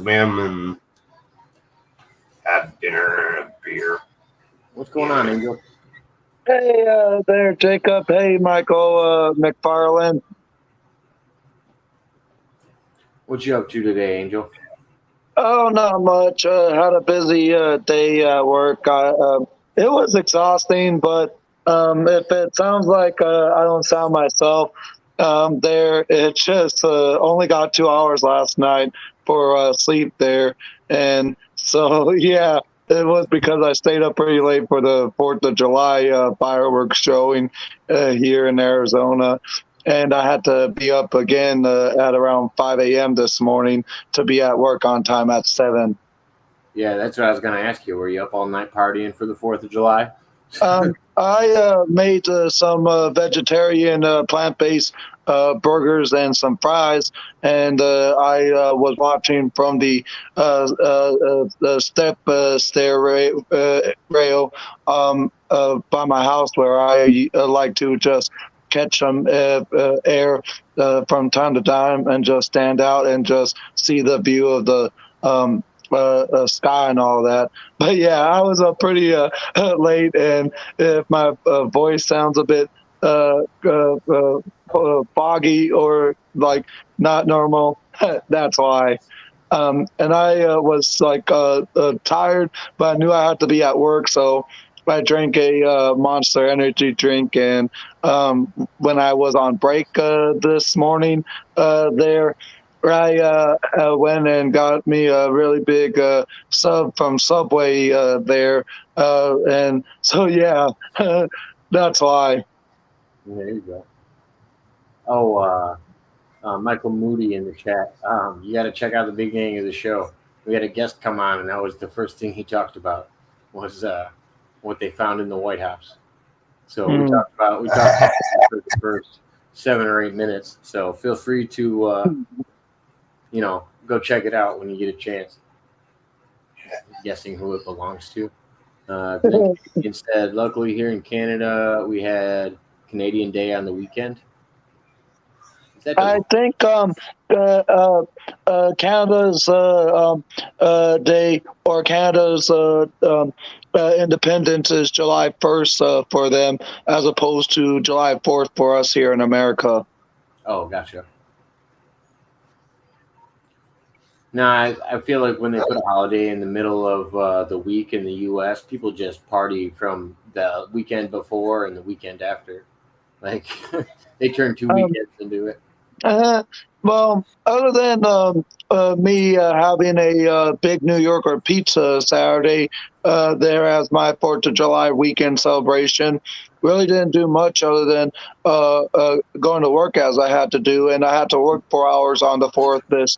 them and had dinner and a beer. What's going on, Angel? Hey there, Jacob. Hey, Michael McFarland. What you up to today, Angel? Oh, not much. Had a busy day at work. It was exhausting, but if it sounds like I don't sound myself, there it just only got 2 hours last night for sleep there, and so yeah, it was because I stayed up pretty late for the Fourth of July fireworks showing here in Arizona. And I had to be up again at around 5 a.m. this morning to be at work on time at 7. Yeah, that's what I was going to ask you. Were you up all night partying for the 4th of July? I made some vegetarian plant-based burgers and some fries, and I was watching from the step stair rail by my house where I like to just catch some air from time to time and just stand out and just see the view of the sky and all that. But yeah, I was up pretty late, and if my voice sounds a bit foggy or like not normal, that's why. And I was like tired, but I knew I had to be at work, so I drank a Monster Energy drink. And when I was on break this morning, there. I went and got me a really big sub from Subway there, and so yeah, that's why. There you go. Oh, Michael Moody in the chat. You got to check out the beginning of the show. We had a guest come on, and that was the first thing he talked about was what they found in the White House. So we talked about for the first 7 or 8 minutes. So feel free to go check it out when you get a chance. Guessing who it belongs to. Instead, luckily here in Canada, we had Canadian Day on the weekend. I think Canada's day or Canada's independence is July 1st for them, as opposed to July 4th for us here in America. Oh, gotcha. No, I feel like when they put a holiday in the middle of the week in the U.S., people just party from the weekend before and the weekend after. Like they turn 2 weekends into it. Well, other than me having a big New Yorker pizza Saturday there as my 4th of July weekend celebration, really didn't do much other than going to work as I had to do. And I had to work 4 hours on the 4th this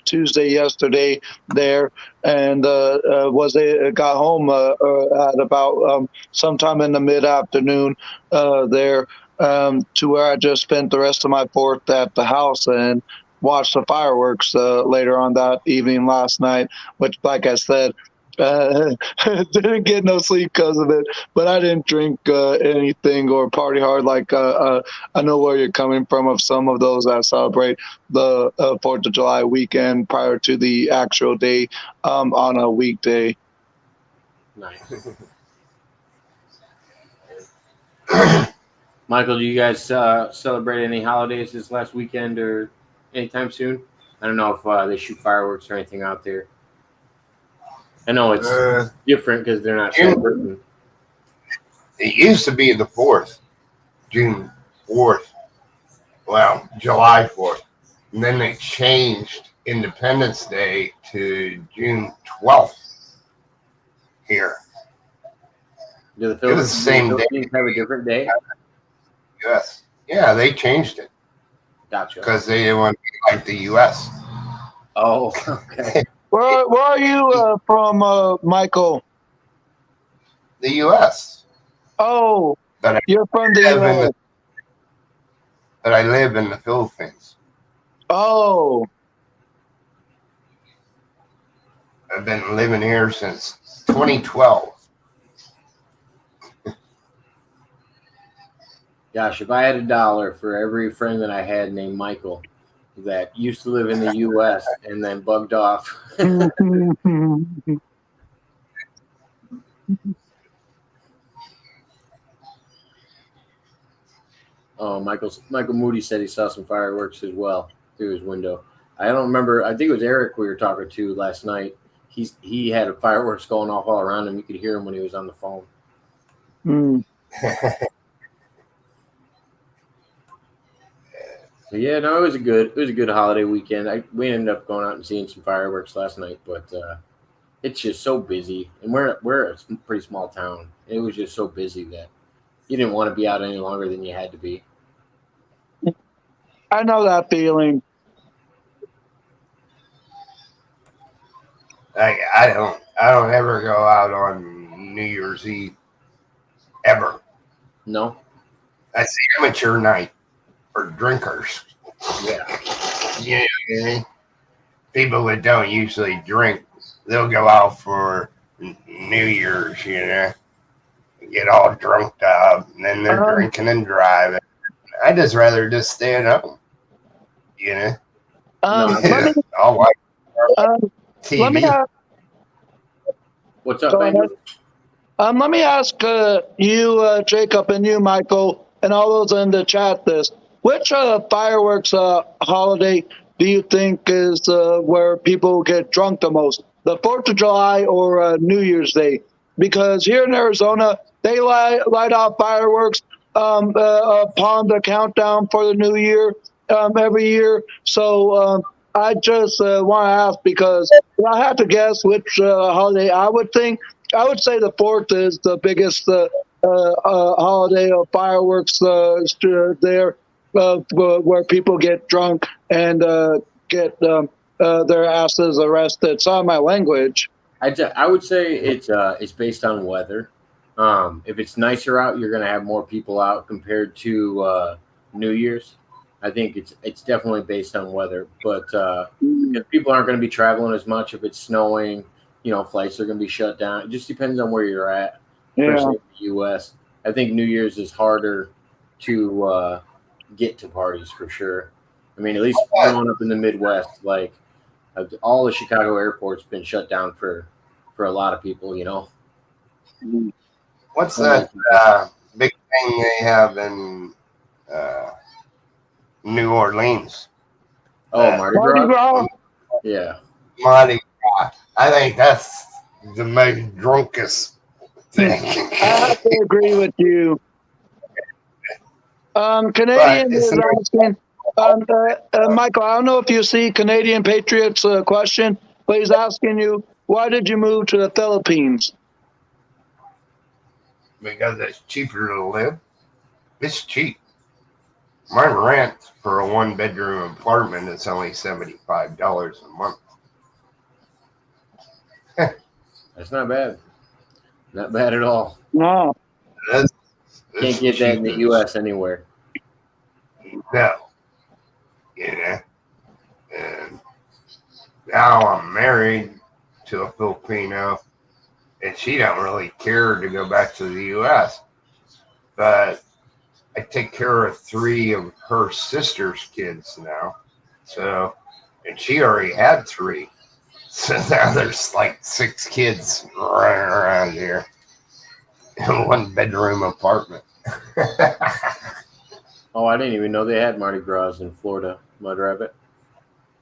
Tuesday yesterday there. And got home at about sometime in the mid-afternoon there. To where I just spent the rest of my 4th at the house and watched the fireworks later on that evening last night, which, like I said, didn't get no sleep because of it, but I didn't drink anything or party hard. Like I know where you're coming from of some of those that celebrate the 4th of July weekend prior to the actual day on a weekday. Nice. Michael, do you guys celebrate any holidays this last weekend or anytime soon? I don't know if they shoot fireworks or anything out there. I know it's different because they're not celebrating. It used to be the 4th, June 4th. Well, July 4th. And then they changed Independence Day to June 12th here. Do the Philippines, the same day. Have a different day? Yes. Yeah, they changed it. Gotcha. Because they didn't want to be like the U.S. Oh, okay. Where are you from, Michael? The U.S. Oh, you're from the U.S. But I live in the Philippines. Oh. I've been living here since 2012. Gosh, if I had $1 for every friend that I had named Michael, that used to live in the U.S. and then bugged off. Oh, Michael Moody said he saw some fireworks as well through his window. I don't remember. I think it was Eric we were talking to last night. He had fireworks going off all around him. You could hear him when he was on the phone. So yeah, no, it was a good holiday weekend. We ended up going out and seeing some fireworks last night, but it's just so busy, and we're a pretty small town. It was just so busy that you didn't want to be out any longer than you had to be. I know that feeling. I don't ever go out on New Year's Eve ever. No. That's amateur night for drinkers. Yeah. Yeah. People that don't usually drink, they'll go out for New Year's, get all drunk up, and then they're drinking and driving. I just rather just stay at home, I'll watch TV. Let me ask, What's up, man? let me ask you, Jacob, and you, Michael, and all those in the chat this. Which fireworks holiday do you think is where people get drunk the most? The 4th of July or New Year's Day? Because here in Arizona, they light off fireworks upon the countdown for the new year every year. So I just want to ask, because if I had to guess which holiday I would think, I would say the 4th is the biggest holiday of fireworks there, where people get drunk and get their asses arrested. Sorry, my language. I would say it's based on weather. If it's nicer out, you're going to have more people out compared to New Year's. I think it's definitely based on weather, but if people aren't going to be traveling as much, if it's snowing, flights are going to be shut down. It just depends on where you're at, especially in the U.S. I think New Year's is harder to get to parties for sure. I mean, at least growing up in the Midwest, like all the Chicago airport's been shut down for a lot of people, What's that big thing they have in New Orleans? Oh, Mardi Gras? Yeah. Mardi Gras. I think that's the most drunkest thing. I have to agree with you. Canadian is asking, Michael, I don't know if you see Canadian Patriots question, but he's asking you, why did you move to the Philippines? Because it's cheaper to live. It's cheap. My rent for a 1-bedroom apartment is only $75 a month. That's not bad. Not bad at all. No. Can't get that in the U.S. anywhere. No. And now I'm married to a Filipino, and she don't really care to go back to the U.S. But I take care of 3 of her sister's kids now. So, and she already had 3. So now there's like 6 kids running around here in a 1-bedroom apartment. Oh, I didn't even know they had Mardi Gras in Florida, Mud Rabbit.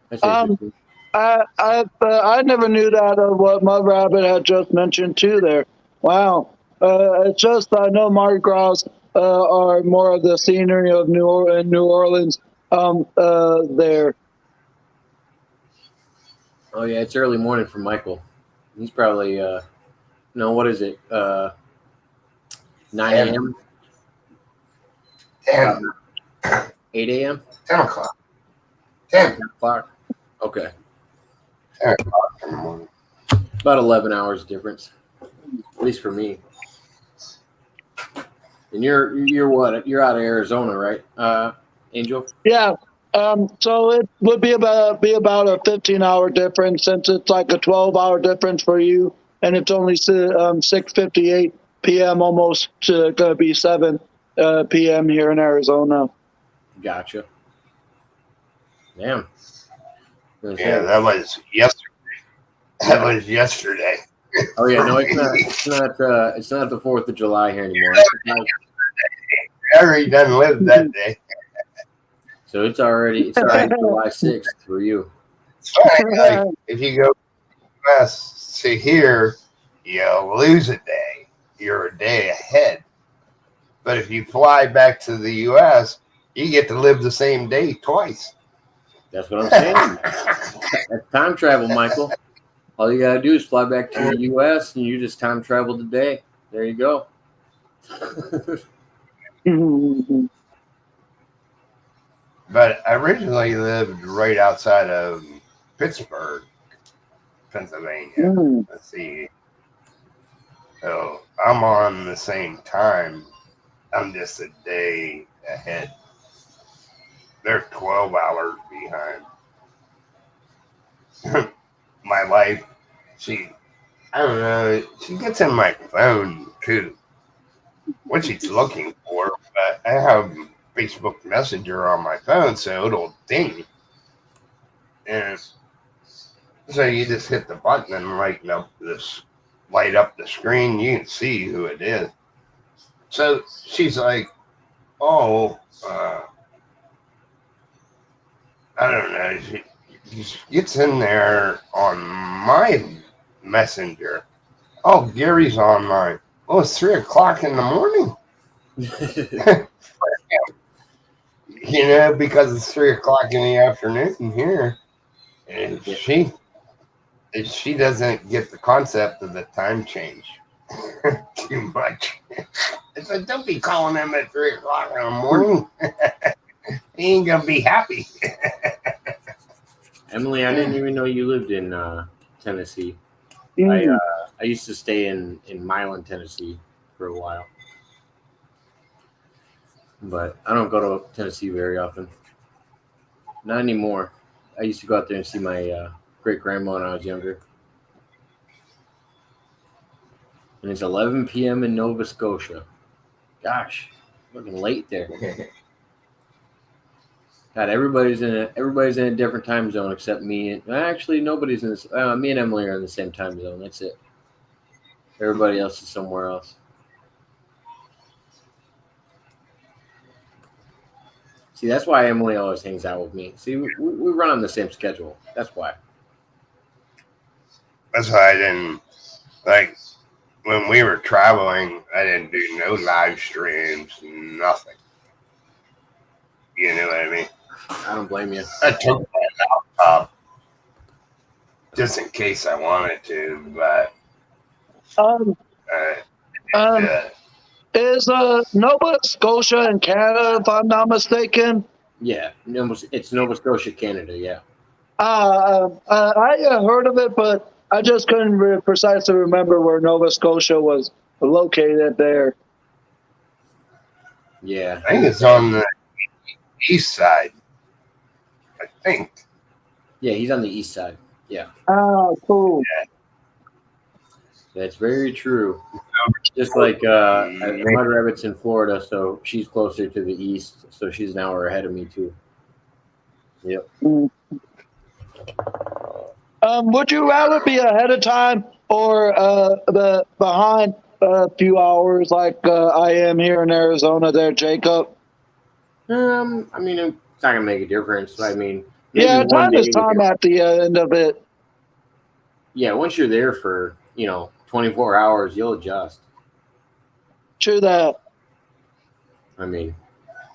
That's interesting. I never knew that of what Mud Rabbit had just mentioned too there. Wow. It's just I know Mardi Gras are more of the scenery of New Orleans there. Oh yeah, it's early morning for Michael. He's probably what is it? 9 a.m. 10. 8 a.m. 10 o'clock. 10 o'clock. Okay. 10 o'clock in the morning. About 11 hours difference, at least for me. And you're what? You're out of Arizona, right, Angel? Yeah. So it would be about a 15-hour difference, since it's like a 12-hour difference for you, and it's only 6:58 p.m. almost to gonna be 7 p.m. here in Arizona. Gotcha. Damn. Yeah, that was yesterday. That was yesterday. Oh yeah, no, it's not. It's not. It's not the 4th of July here anymore. I already done lived that day. So it's already July 6th for you. Like, if you go west to here, you lose a day. You're a day ahead. But if you fly back to the U.S., you get to live the same day twice. That's what I'm saying. That's time travel, Michael. All you gotta do is fly back to the U.S. and you just time travel today. There you go. But I originally lived right outside of Pittsburgh, Pennsylvania. Let's see. So I'm on the same time. I'm just a day ahead. They're 12 hours behind. My wife, I don't know, she gets in my phone too. What she's looking for, but I have Facebook Messenger on my phone, so it'll ding. And so you just hit the button and light up the screen. You can see who it is. So she's like, oh, I don't know. She gets in there on my messenger. Oh, Gary's online. Oh, it's 3:00 in the morning. You know, because it's 3:00 in the afternoon here. And she doesn't get the concept of the time change too much. I said, don't be calling him at 3:00 in the morning. He ain't gonna be happy. Emily, I didn't even know you lived in Tennessee. I used to stay in Milan, Tennessee for a while. But I don't go to Tennessee very often. Not anymore. I used to go out there and see my great-grandma when I was younger. And it's 11 p.m. in Nova Scotia. Gosh, looking late there. God, everybody's in a different time zone except me. Actually, nobody's in this. Me and Emily are in the same time zone. That's it. Everybody else is somewhere else. See, that's why Emily always hangs out with me. See, we run on the same schedule. That's why. That's why I didn't, like, when we were traveling, I didn't do no live streams, nothing. You know what I mean? I don't blame you. I took my laptop just in case I wanted to, but is Nova Scotia in Canada, if I'm not mistaken? Yeah, it's Nova Scotia, Canada. Yeah. I heard of it, but I just couldn't precisely remember where Nova Scotia was located there. Yeah. I think it's on the east side. I think. Yeah, he's on the east side. Yeah. Oh, cool. Yeah. That's very true. Just like Mud Rabbit's in Florida, so she's closer to the east, so she's an hour ahead of me too. Yep. Would you rather be ahead of time or behind a few hours like I am here in Arizona there, Jacob? I mean, it's not gonna make a difference. I mean, yeah, time is time at the end of it. Yeah, once you're there for 24 hours, you'll adjust. True that. I mean,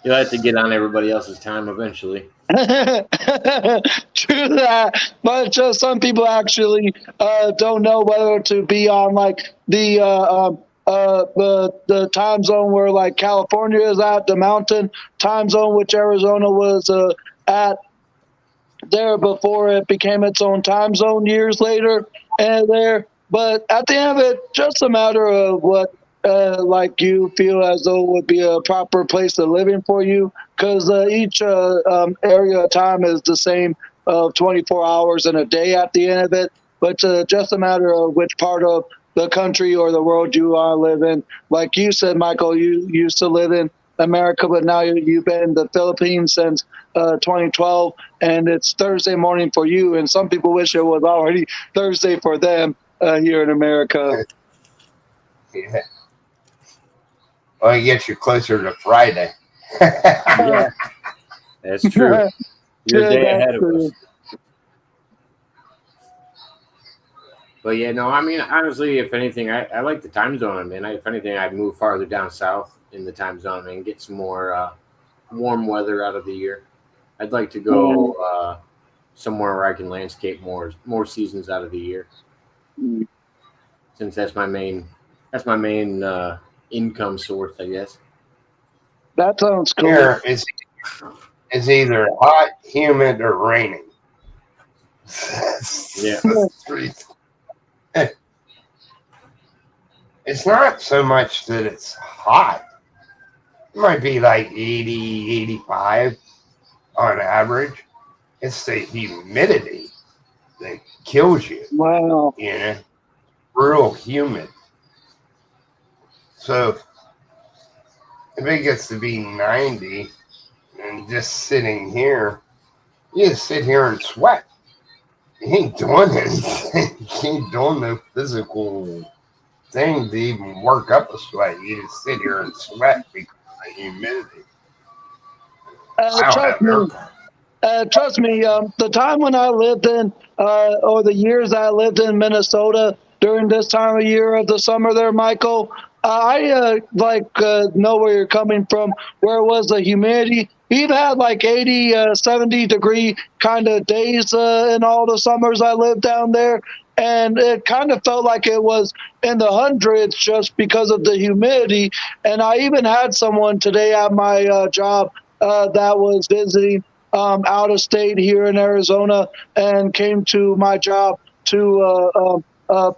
you'll have to get on everybody else's time eventually. True that, but just some people actually don't know whether to be on like the time zone where like California is at, the mountain time zone, which Arizona was at there before it became its own time zone years later, and there. But at the end of it, just a matter of what like you feel as though would be a proper place of living for you, because each area of time is the same of 24 hours in a day at the end of it. But just a matter of which part of the country or the world you are living. Like you said, Michael, you used to live in America, but now you've been in the Philippines since 2012, and it's Thursday morning for you. And some people wish it was already Thursday for them here in America. Yeah. Well, it gets you closer to Friday. Yeah, that's true. You're a Yeah, day that's ahead of true. us. But yeah, no, I mean, honestly, if anything, I like the time zone I'm in. If anything, I'd move farther down south in the time zone and get some more warm weather out of the year. I'd like to go somewhere where I can landscape more seasons out of the year, Mm. since that's my main income source, I guess. That sounds cool. Here is either hot, humid, or raining. Yeah. It's not so much that it's hot. It might be like 80, 85 on average. It's the humidity that kills you, Wow. you know, real humid. So if it gets to be 90 and just sitting here, you just sit here and sweat. You ain't doing anything. You ain't doing no physical thing to even work up a sweat. You just sit here and sweat because of the humidity. I don't have air. Trust me. The time when I lived in, or the years I lived in Minnesota during this time of year of the summer, there, Michael, I know where you're coming from. Where it was the humidity, we've had like 80, 70-degree kind of days in all the summers I lived down there, and it kind of felt like it was in the hundreds just because of the humidity. And I even had someone today at my job that was visiting out of state here in Arizona and came to my job to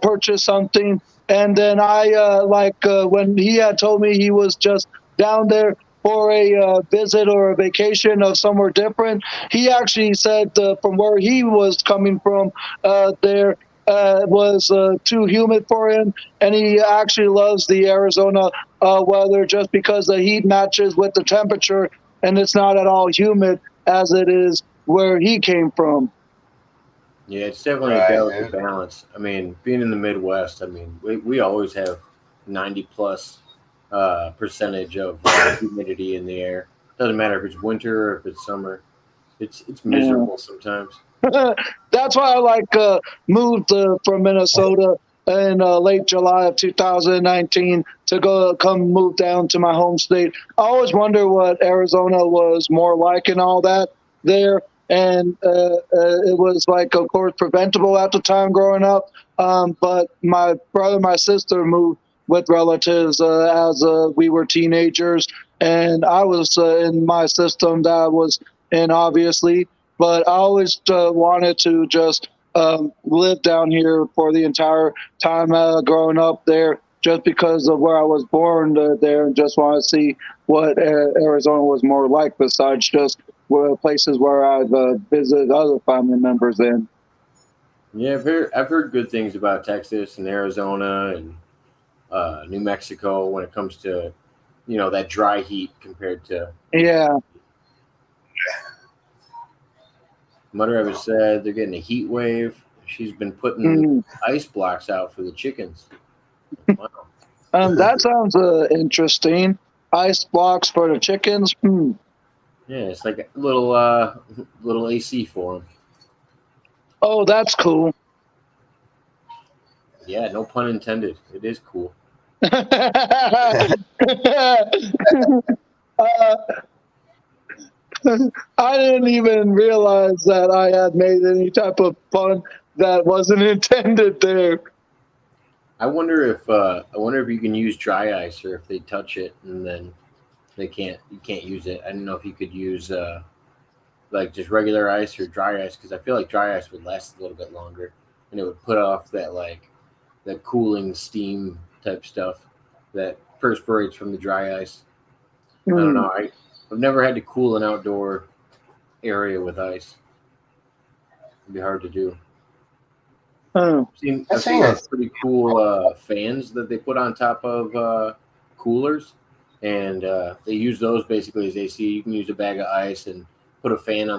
purchase something. And then when he had told me he was just down there for a visit or a vacation of somewhere different, he actually said from where he was coming from there was too humid for him, and he actually loves the Arizona weather just because the heat matches with the temperature, and it's not at all humid as it is where he came from. Yeah, it's definitely a Right. delicate balance. I mean, being in the Midwest, I mean, we always have 90 plus percentage of humidity in the air. Doesn't matter if it's winter or if it's summer. It's Yeah. miserable sometimes. That's why I moved from Minnesota in late July of 2019 to come move down to my home state. I always wonder what Arizona was more like and all that there. And it was like, of course, preventable at the time growing up. But my brother, my sister moved with relatives as we were teenagers, and I was in my system that I was in, obviously, but I always wanted to just live down here for the entire time growing up there, just because of where I was born there, and just want to see what Arizona was more like, besides just places where I've visited other family members in. Yeah, I've heard good things about Texas and Arizona and New Mexico when it comes to that dry heat compared to Yeah. Mother ever said they're getting a heat wave. She's been putting Mm. ice blocks out for the chickens. Wow. That sounds interesting. Ice blocks for the chickens. Hmm. Yeah, it's like a little AC for them. Oh, that's cool. Yeah, no pun intended. It is cool. uh, I didn't even realize that I had made any type of pun that wasn't intended there. I wonder if you can use dry ice or if they touch it and then you can't use it. I don't know if you could use like just regular ice or dry ice because I feel like dry ice would last a little bit longer and it would put off that cooling steam type stuff that perspirates from the dry ice. I don't Hmm. know. I've never had to cool an outdoor area with ice. It'd be hard to do. Oh. I I've seen think those it's pretty cool fans that they put on top of coolers and they use those basically as AC. You can use a bag of ice and put a fan on